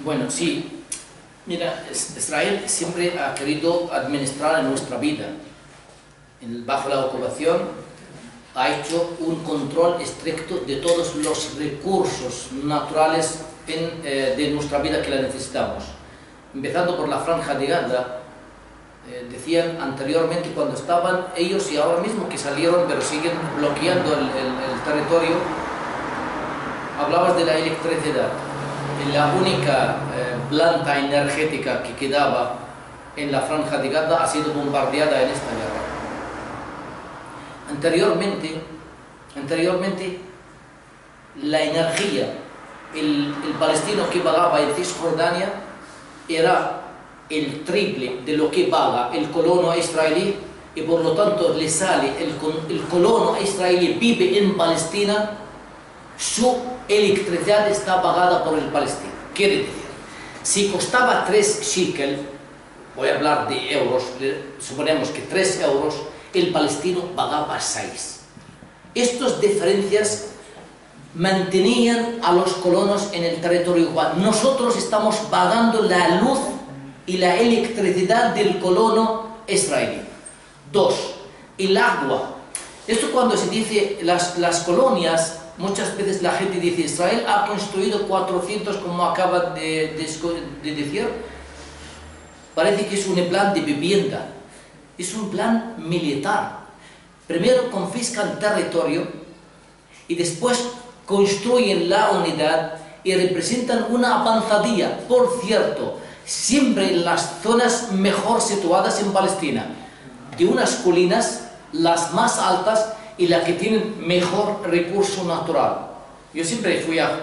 Bueno, sí. Mira, Israel siempre ha querido administrar nuestra vida. Bajo la ocupación ha hecho un control estricto de todos los recursos naturales de nuestra vida que la necesitamos. Empezando por la Franja de Gaza, decían anteriormente cuando estaban ellos y ahora mismo que salieron pero siguen bloqueando el territorio, hablabas de la electricidad. La única planta energética que quedaba en la Franja de Gaza ha sido bombardeada en esta guerra. Anteriormente la energía, el palestino que pagaba en Cisjordania era el triple de lo que paga el colono israelí, y por lo tanto le sale el colono israelí vive en Palestina, su electricidad está pagada por el palestino. Quiere decir, si costaba 3 shekel, voy a hablar de euros, suponemos que 3 euros, el palestino pagaba 6. Estas diferencias mantenían a los colonos en el territorio igual. Nosotros estamos pagando la luz y la electricidad del colono israelí. 2. El agua. Esto cuando se dice las colonias, muchas veces la gente dice Israel ha construido 400, como acaba de decir. Parece que es un plan de vivienda. Es un plan militar. Primero confiscan territorio y después construyen la unidad y representan una avanzadilla. Por cierto, siempre en las zonas mejor situadas en Palestina, de unas colinas, las más altas y las que tienen mejor recurso natural. Yo siempre fui a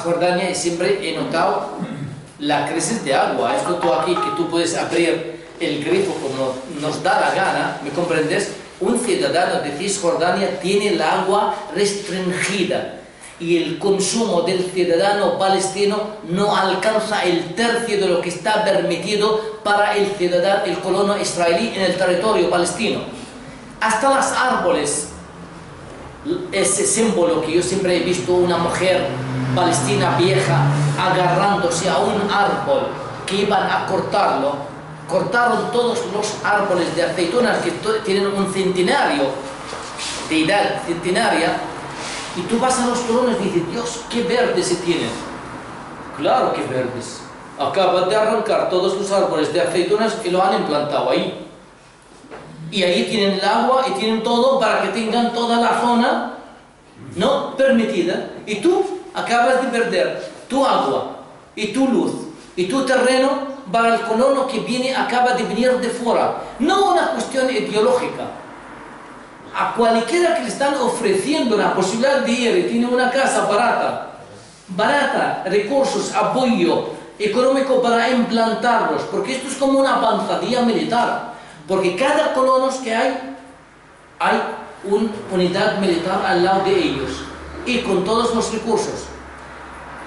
Jordania y siempre he notado la crisis de agua. Esto tú aquí, que tú puedes abrir el grifo como nos da la gana, ¿me comprendes? Un ciudadano de Cisjordania tiene el agua restringida y el consumo del ciudadano palestino no alcanza el tercio de lo que está permitido para el colono israelí en el territorio palestino. Hasta los árboles, ese símbolo que yo siempre he visto, una mujer palestina vieja agarrándose a un árbol que iban a cortarlo. Cortaron todos los árboles de aceitunas que tienen un centenario de edad, centenaria, y tú vas a los colonos y dices, Dios, qué verdes se tienen. Claro que verdes. Acaban de arrancar todos los árboles de aceitunas y lo han implantado ahí. Y ahí tienen el agua y tienen todo para que tengan toda la zona no permitida. Y tú acabas de perder tu agua y tu luz y tu terreno para el colono que acaba de venir de fuera. No una cuestión ideológica. A cualquiera que le están ofreciendo la posibilidad de ir y tiene una casa barata, recursos, apoyo económico para implantarlos, porque esto es como una avanzadilla militar, porque cada colono que hay una unidad militar al lado de ellos y con todos los recursos.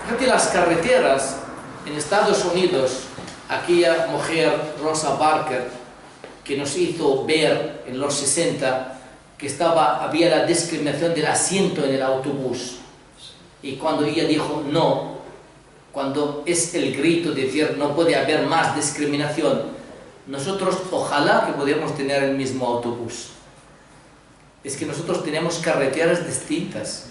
Fíjate las carreteras en Estados Unidos. Aquella mujer, Rosa Parker, que nos hizo ver en los 60 que había la discriminación del asiento en el autobús. Y cuando ella dijo no, cuando es el grito de decir no puede haber más discriminación, nosotros ojalá que podamos tener el mismo autobús. Es que nosotros tenemos carreteras distintas.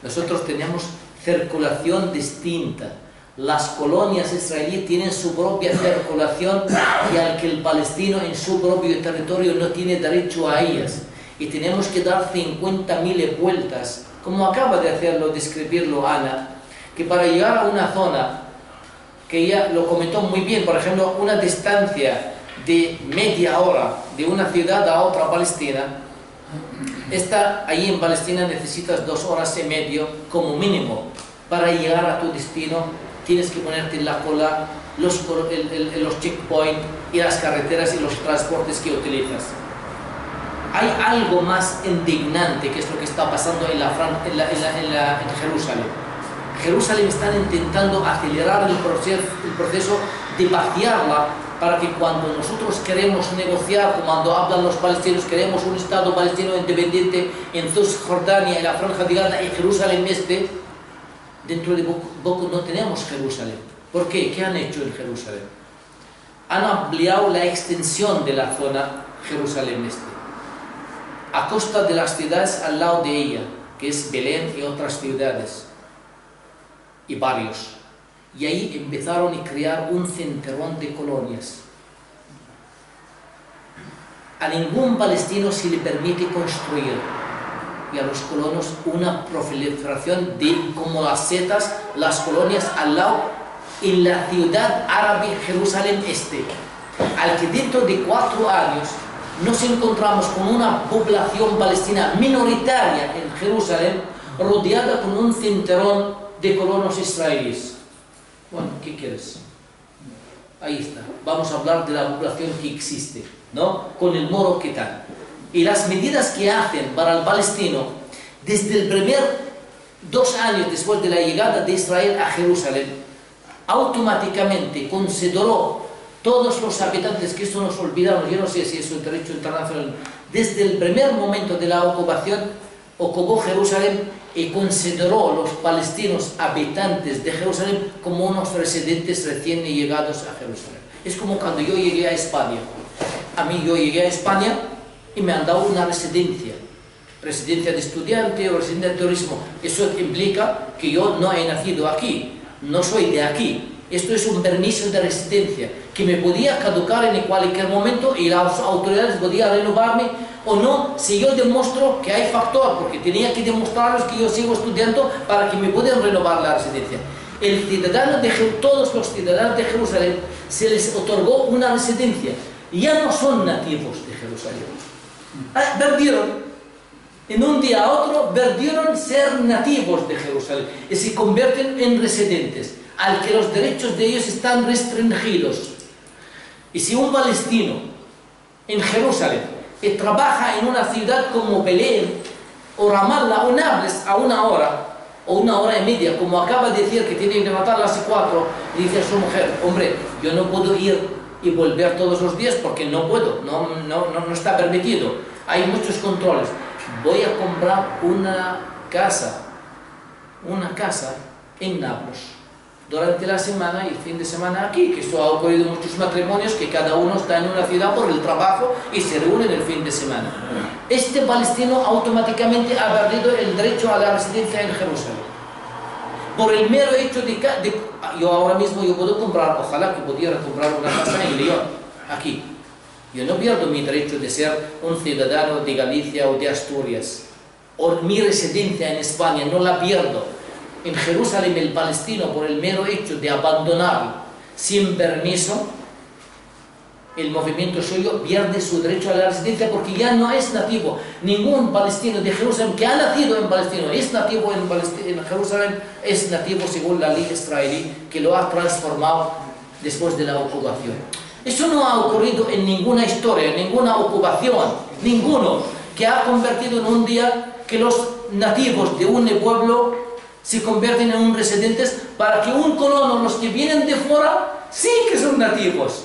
Nosotros tenemos circulación distinta. Las colonias israelíes tienen su propia circulación y al que el palestino en su propio territorio no tiene derecho a ellas. Y tenemos que dar 50.000 vueltas, como acaba de hacerlo, describirlo Ana, que para llegar a una zona, que ella lo comentó muy bien, por ejemplo, una distancia de media hora de una ciudad a otra palestina, ahí en Palestina necesitas 2 horas y media como mínimo para llegar a tu destino. Tienes que ponerte en la cola, los checkpoints y las carreteras y los transportes que utilizas. Hay algo más indignante que es lo que está pasando en Jerusalén. En Jerusalén están intentando acelerar el proceso de vaciarla para que cuando nosotros queremos negociar, cuando hablan los palestinos, queremos un Estado palestino independiente en Cisjordania, en la Franja de Gaza y Jerusalén Este, dentro de poco no tenemos Jerusalén. ¿Por qué? ¿Qué han hecho en Jerusalén? Han ampliado la extensión de la zona Jerusalén Este, a costa de las ciudades al lado de ella, que es Belén y otras ciudades y barrios. Y ahí empezaron a crear un centenar de colonias. A ningún palestino se le permite construir, y a los colonos una proliferación de, como las setas, las colonias al lado, en la ciudad árabe Jerusalén Este, al que dentro de 4 años nos encontramos con una población palestina minoritaria en Jerusalén, rodeada con un centenar de colonos israelíes. Bueno, ¿qué quieres? Ahí está. Vamos a hablar de la población que existe, ¿no? Con el moro que tal. Y las medidas que hacen para el palestino, desde el primer 2 años después de la llegada de Israel a Jerusalén, automáticamente consideró todos los habitantes, que esto nos olvidamos, yo no sé si es un derecho internacional, desde el primer momento de la ocupación, ocupó Jerusalén y consideró los palestinos habitantes de Jerusalén como unos residentes recién llegados a Jerusalén. Es como cuando yo llegué a España. Yo llegué a España y me han dado una residencia de estudiante o residencia de turismo. Eso implica que yo no he nacido aquí, no soy de aquí. Esto es un permiso de residencia que me podía caducar en cualquier momento y las autoridades podían renovarme o no, si yo demuestro que hay factor, porque tenía que demostrarles que yo sigo estudiando para que me puedan renovar la residencia. Todos los ciudadanos de Jerusalén se les otorgó una residencia. Ya no son nativos de Jerusalén. Perdieron, en un día a otro, perdieron ser nativos de Jerusalén y se convierten en residentes, al que los derechos de ellos están restringidos. Y si un palestino en Jerusalén trabaja en una ciudad como Belén o Ramallah o Nablus a 1 hora o 1 hora y media, como acaba de decir que tiene que levantar a las 4, y dice a su mujer: hombre, yo no puedo ir y volver todos los días porque no puedo, no está permitido, hay muchos controles. Voy a comprar una casa en Nablus durante la semana y el fin de semana aquí, que esto ha ocurrido en muchos matrimonios, que cada uno está en una ciudad por el trabajo y se reúnen el fin de semana. Este palestino automáticamente ha perdido el derecho a la residencia en Jerusalén. Por el mero hecho de yo ahora mismo yo puedo comprar, ojalá que pudiera comprar una casa en León, aquí. Yo no pierdo mi derecho de ser un ciudadano de Galicia o de Asturias. O mi residencia en España no la pierdo. En Jerusalén el palestino, por el mero hecho de abandonar sin permiso el movimiento suyo, pierde su derecho a la residencia porque ya no es nativo. Ningún palestino de Jerusalén que ha nacido en Palestina es nativo en Jerusalén, es nativo según la ley israelí, que lo ha transformado después de la ocupación. Eso no ha ocurrido en ninguna historia, en ninguna ocupación, ninguno, que ha convertido en un día que los nativos de un pueblo se convierten en residentes para que un colono, los que vienen de fuera, sí que son nativos.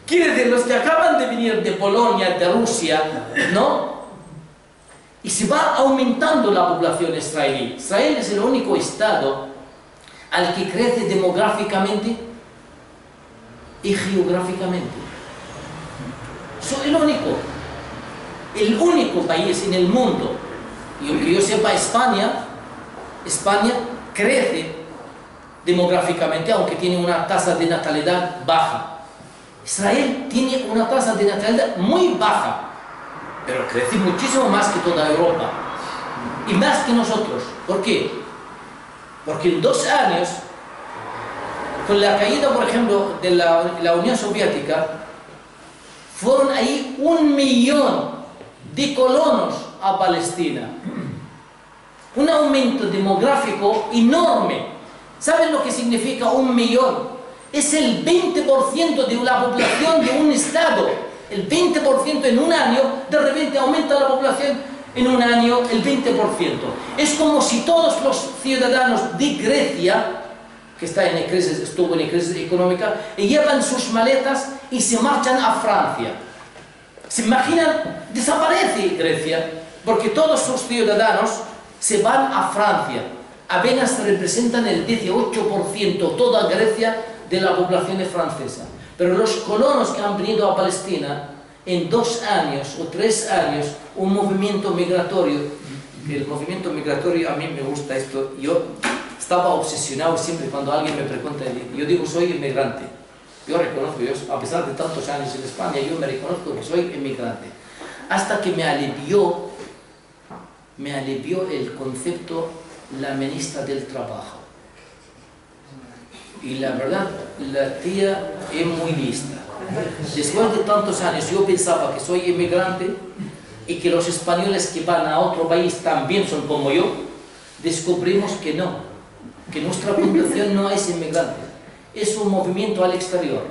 Quiere decir, los que acaban de venir de Polonia, de Rusia, ¿no? Y se va aumentando la población israelí. Israel es el único estado al que crece demográficamente y geográficamente. Es el único país en el mundo, y aunque yo sepa, España crece demográficamente, aunque tiene una tasa de natalidad baja. Israel tiene una tasa de natalidad muy baja, pero crece muchísimo más que toda Europa, y más que nosotros. ¿Por qué? Porque en 2 años, con la caída, por ejemplo, de la Unión Soviética, fueron ahí 1 millón de colonos a Palestina. Un aumento demográfico enorme. ¿Saben lo que significa 1 millón? Es el 20% de la población de un estado. El 20% en un año, de repente aumenta la población en un año el 20%. Es como si todos los ciudadanos de Grecia, que estuvo en crisis económica, llevan sus maletas y se marchan a Francia. ¿Se imaginan? Desaparece Grecia, porque todos sus ciudadanos se van a Francia, apenas representan el 18%, toda Grecia, de la población francesa. Pero los colonos que han venido a Palestina, en 2 años o 3 años, un movimiento migratorio, el movimiento migratorio a mí me gusta esto, yo estaba obsesionado siempre cuando alguien me pregunta, yo digo soy inmigrante, yo reconozco, a pesar de tantos años en España, yo me reconozco que soy inmigrante, hasta que me alivió el concepto la ministra del Trabajo. Y la verdad, la tía es muy lista. Después de tantos años yo pensaba que soy inmigrante y que los españoles que van a otro país también son como yo, descubrimos que no, que nuestra fundación no es inmigrante, es un movimiento al exterior.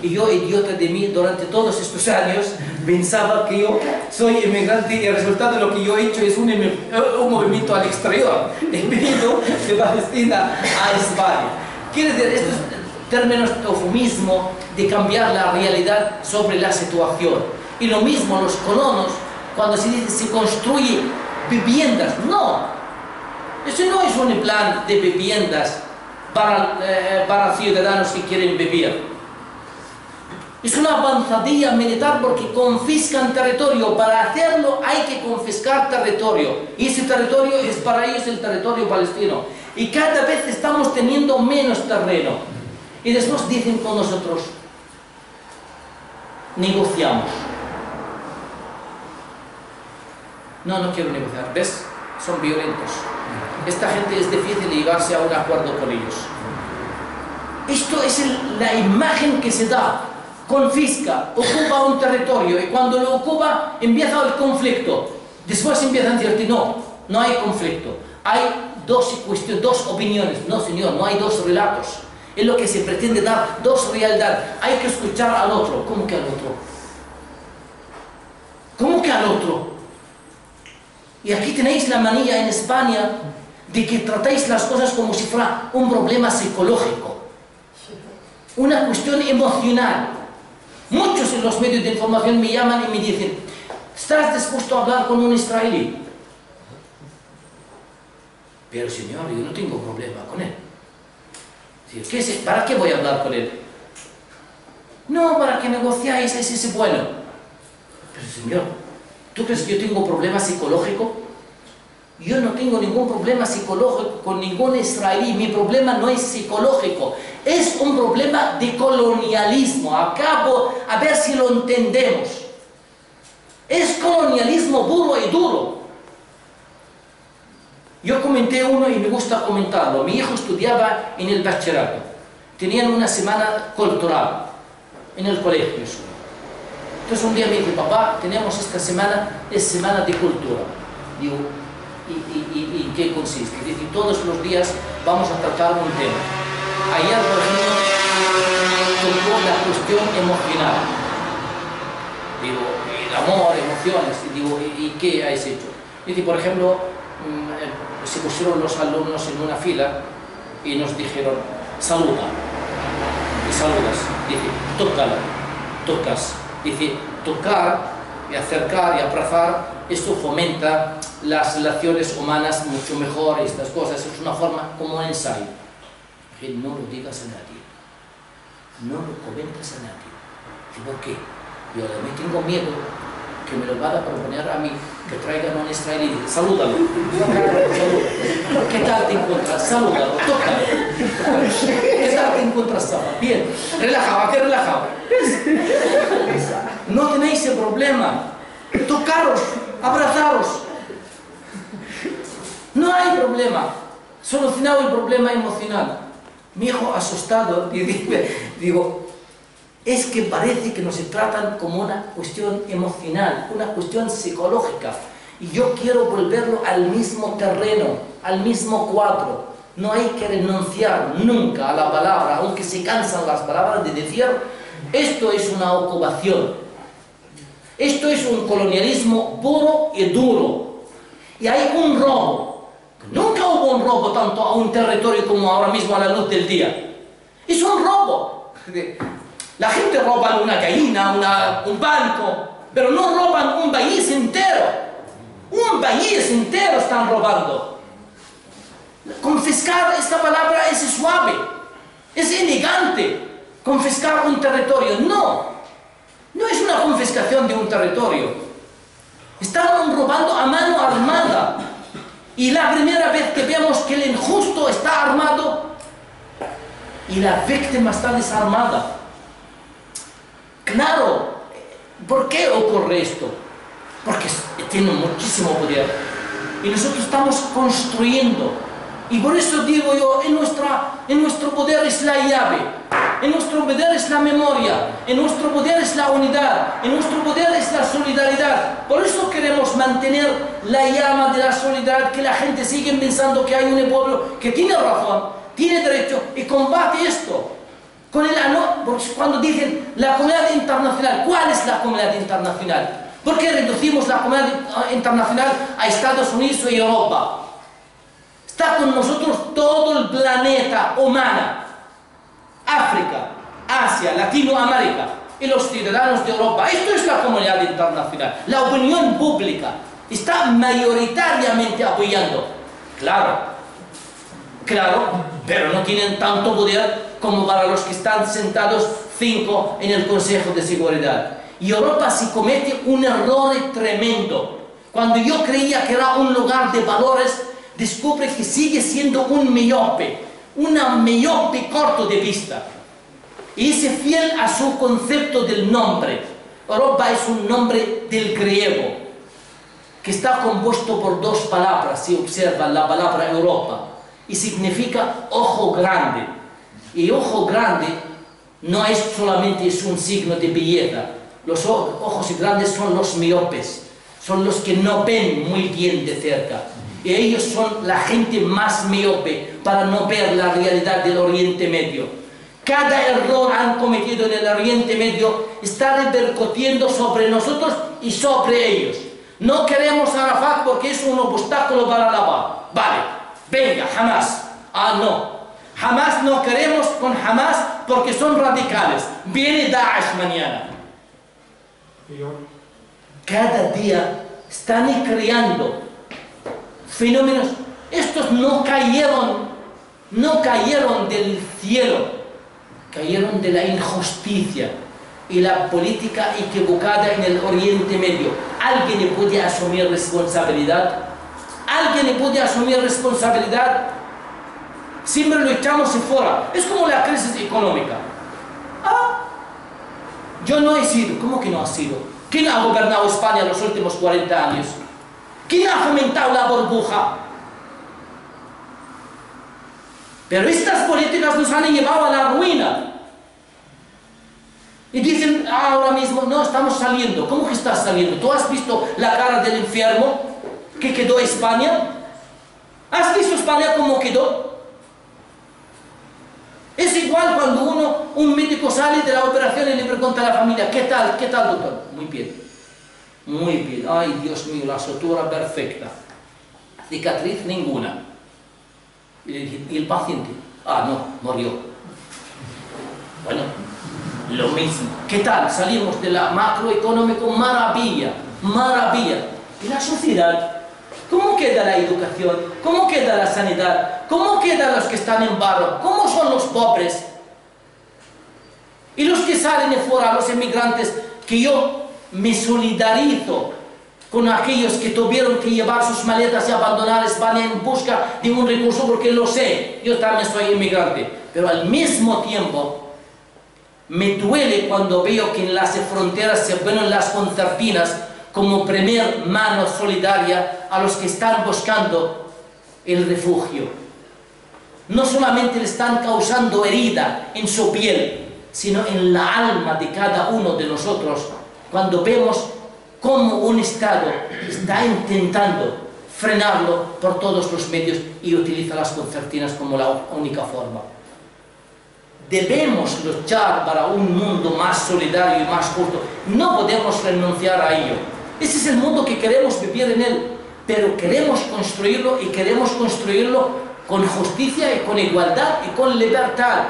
Y yo, idiota de mí, durante todos estos años pensaba que yo soy inmigrante y el resultado de lo que yo he hecho es un movimiento al exterior. He venido de Palestina a España. Quiere decir, estos términos de eufemismo, de cambiar la realidad sobre la situación. Y lo mismo los colonos, cuando se dice se construye viviendas, no. Eso no es un plan de viviendas para ciudadanos que quieren vivir. Es una avanzadilla militar porque confiscan territorio. Para hacerlo hay que confiscar territorio. Y ese territorio es para ellos el territorio palestino. Y cada vez estamos teniendo menos terreno. Y después dicen con nosotros, negociamos. No quiero negociar. ¿Ves? Son violentos. Esta gente es difícil llegarse a un acuerdo con ellos. Esto es la imagen que se da. Confisca, ocupa un territorio y cuando lo ocupa empieza el conflicto. Después empiezan a decirte no hay conflicto. Hay dos opiniones. No, señor, no hay dos relatos. Es lo que se pretende dar, dos realidades. Hay que escuchar al otro. ¿Cómo que al otro? ¿Cómo que al otro? Y aquí tenéis la manía en España de que tratáis las cosas como si fuera un problema psicológico, una cuestión emocional. Muchos en los medios de información me llaman y me dicen, ¿estás dispuesto a hablar con un israelí? Pero señor, yo no tengo problema con él. ¿Para qué voy a hablar con él? No, para que negociáis, es bueno. Pero señor, ¿tú crees que yo tengo problema psicológico? Yo no tengo ningún problema psicológico con ningún israelí. Mi problema no es psicológico. Es un problema de colonialismo. Acabo a ver si lo entendemos. Es colonialismo puro y duro. Yo comenté uno y me gusta comentarlo. Mi hijo estudiaba en el bachillerato. Tenían una semana cultural en el colegio. Entonces un día me dice, papá, tenemos esta semana, es semana de cultura. Digo, ¿y en qué consiste? Dice, todos los días vamos a tratar un tema. Ayer, por ejemplo, tocó la cuestión emocional. Digo, el amor, emociones. Y digo, ¿y qué habéis hecho? Dice, por ejemplo, se pusieron los alumnos en una fila y nos dijeron, saluda. Y saludas. Dice, tócala. Tocas. Dice, tocar y acercar y abrazar, esto fomenta las relaciones humanas mucho mejor, estas cosas, es una forma como un ensayo. Que no lo digas a nadie, no lo comentas a nadie. ¿Y por qué? Yo también tengo miedo que me lo van a proponer a mí, que traigan a un israelí, salúdalo. ¿Qué tal te encuentras? Salúdalo, tócalo. ¿Qué tal te encuentras, Saba? Bien, relajado, ¿qué relajado? No tenéis el problema. Tocaros, abrazaros. No hay problema. Solucionado el problema emocional. Mi hijo asustado, y digo, es que parece que nos tratan como una cuestión emocional, una cuestión psicológica. Y yo quiero volverlo al mismo terreno, al mismo cuadro. No hay que renunciar nunca a la palabra, aunque se cansan las palabras de decir, esto es una ocupación. Esto es un colonialismo puro y duro. Y hay un robo. Nunca hubo un robo tanto a un territorio como ahora mismo a la luz del día. Es un robo. La gente roba una gallina, un banco, pero no roban un país entero. Un país entero están robando. Confiscar, esta palabra es suave, es elegante. Confiscar un territorio, no es una confiscación de un territorio. Estaban robando a mano armada. Y la primera vez que vemos que el injusto está armado y la víctima está desarmada. Claro, ¿por qué ocurre esto? Porque tienen muchísimo poder. Y nosotros estamos construyendo. Y por eso digo yo, en nuestro poder es la llave, en nuestro poder es la memoria, en nuestro poder es la unidad, en nuestro poder es la solidaridad. Por eso queremos mantener la llama de la solidaridad, que la gente sigue pensando que hay un pueblo que tiene razón, tiene derecho y combate esto. Cuando dicen la comunidad internacional, ¿cuál es la comunidad internacional? ¿Por qué reducimos la comunidad internacional a Estados Unidos y Europa? Está con nosotros todo el planeta humano, África, Asia, Latinoamérica y los ciudadanos de Europa. Esto es la comunidad internacional. La opinión pública está mayoritariamente apoyando. Claro, pero no tienen tanto poder como para los que están sentados 5 en el Consejo de Seguridad. Y Europa se comete un error tremendo. Cuando yo creía que era un lugar de valores, descubre que sigue siendo un miope corto de vista. Y es fiel a su concepto del nombre. Europa es un nombre del griego, que está compuesto por 2 palabras, si observan la palabra Europa, y significa ojo grande. Y ojo grande no es solamente un signo de belleza. Los ojos grandes son los miopes, son los que no ven muy bien de cerca. Y ellos son la gente más miope para no ver la realidad del Oriente Medio. Cada error han cometido en el Oriente Medio está repercutiendo sobre nosotros y sobre ellos. No queremos a Arafat porque es un obstáculo para la paz. Vale, venga, Hamas. No. Hamas no queremos con Hamas porque son radicales. Viene Daesh mañana. Cada día están creando fenómenos. Estos no cayeron del cielo, cayeron de la injusticia y la política equivocada en el Oriente Medio. ¿Alguien puede asumir responsabilidad? ¿Alguien puede asumir responsabilidad? Siempre lo echamos fuera. Es como la crisis económica. Yo no he sido. ¿Cómo que no ha sido? ¿Quién ha gobernado España los últimos 40 años? ¿Quién ha fomentado la burbuja? Pero estas políticas nos han llevado a la ruina. Y dicen ahora mismo, no, estamos saliendo. ¿Cómo que estás saliendo? ¿Tú has visto la cara del enfermo que quedó España? ¿Has visto España cómo quedó? Es igual cuando un médico sale de la operación y le pregunta a la familia, ¿qué tal, doctor? Muy bien. Muy bien. Ay, Dios mío, la sutura perfecta. Cicatriz ninguna. ¿Y el paciente? No, murió. Bueno, lo mismo. ¿Qué tal? Salimos de la macroeconómico, maravilla. ¿Y la sociedad? ¿Cómo queda la educación? ¿Cómo queda la sanidad? ¿Cómo quedan los que están en barro? ¿Cómo son los pobres? Y los que salen de fuera, los inmigrantes, que yo me solidarizo con aquellos que tuvieron que llevar sus maletas y abandonar España en busca de un recurso, porque lo sé, yo también soy inmigrante, pero al mismo tiempo me duele cuando veo que en las fronteras se ven las concertinas como primer mano solidaria a los que están buscando el refugio. No solamente le están causando herida en su piel, sino en la alma de cada uno de nosotros, cuando vemos cómo un Estado está intentando frenarlo por todos los medios y utiliza las concertinas como la única forma. Debemos luchar para un mundo más solidario y más justo. No podemos renunciar a ello. Ese es el mundo que queremos vivir en él, pero queremos construirlo y queremos construirlo con justicia y con igualdad y con libertad.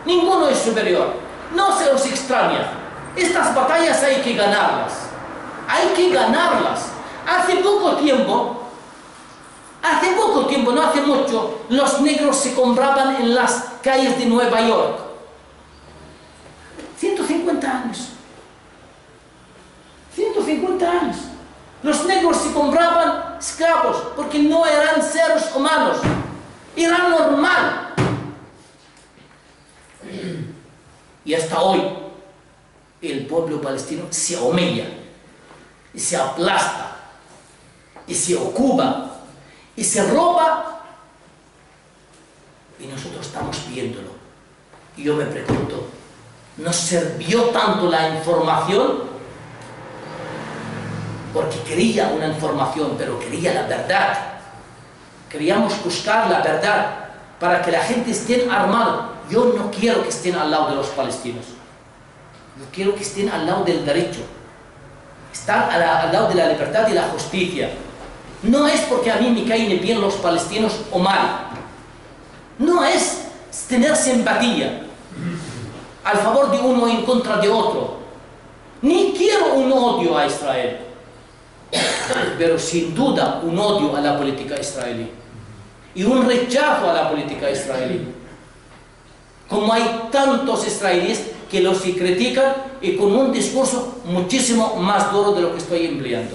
Ninguno es superior. No se os extraña. Estas batallas hay que ganarlas. Hay que ganarlas. Hace poco tiempo Hace poco tiempo, no hace mucho, los negros se compraban en las calles de Nueva York. 150 años. 150 años. Los negros se compraban esclavos porque no eran seres humanos. Era normal. Y hasta hoy el pueblo palestino se humilla, y se aplasta, y se ocupa, y se roba, y nosotros estamos viéndolo. Y yo me pregunto, ¿nos sirvió tanto la información? Porque quería una información, pero quería la verdad. Queríamos buscar la verdad para que la gente esté armada. Yo no quiero que estén al lado de los palestinos. Yo quiero que estén al lado del derecho. Están al lado de la libertad y la justicia. No es porque a mí me caen bien los palestinos o mal. No es tener simpatía al favor de uno en contra de otro. Ni quiero un odio a Israel. Pero sin duda un odio a la política israelí. Y un rechazo a la política israelí. Como hay tantos israelíes que los critican y con un discurso muchísimo más duro de lo que estoy empleando.